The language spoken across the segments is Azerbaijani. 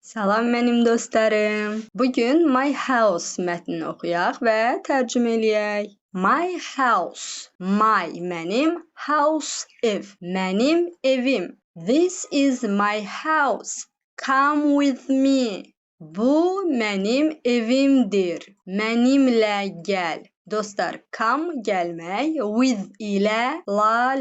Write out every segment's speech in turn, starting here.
Salam mənim dostlarım. Bugün My House mətnini oxuyaq və tərcümə eləyək. My house. My mənim, house ev. Mənim evim. This is my house. Come with me. Bu mənim evimdir. Mənimlə gəl. Dostlar, come gəlmək, with ilə,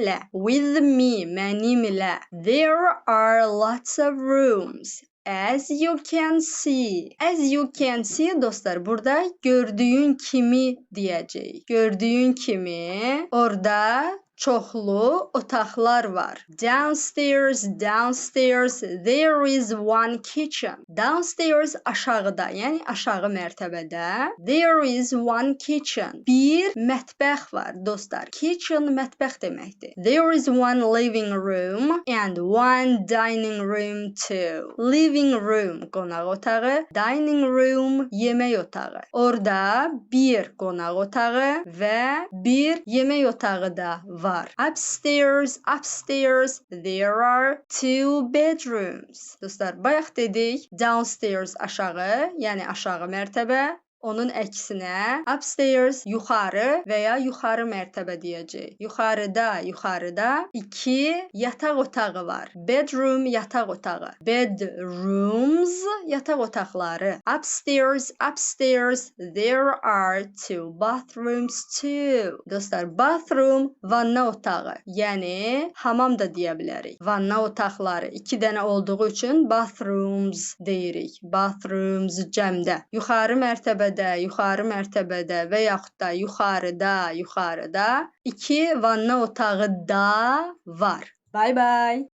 lə. With me, mənimlə. There are lots of rooms. As you can see. As you can see dostlar, burada gördüyün kimi deyəcəyik. Gördüyün kimi orada çoxlu otaqlar var. Downstairs, downstairs, there is one kitchen. Downstairs aşağıda, yəni aşağı mərtəbədə. There is one kitchen. Bir mətbəx var dostlar. Kitchen mətbəx deməkdir. There is one living room and one dining room too. Living room qonaq otağı, dining room yemək otağı. Orada bir qonaq otağı və bir yemək otağı da var. Upstairs, upstairs, there are two bedrooms. Dostlar, bayaq dedik, downstairs aşağı, yəni aşağı mərtəbə. Onun əksinə upstairs yuxarı və ya yuxarı mərtəbə deyəcək. Yuxarıda iki yataq otağı var. Bedroom yataq otağı. Bedrooms yataq otaqları. Upstairs, upstairs, there are two bathrooms too. Dostlar, bathroom vanna otağı. Yəni hamam da deyə bilərik. Vanna otaqları 2 dənə olduğu üçün bathrooms deyirik. Bathrooms cəmdə. Yuxarı mərtəbədə və yaxud da yuxarıda 2 vanna otağı da var. Bye bye.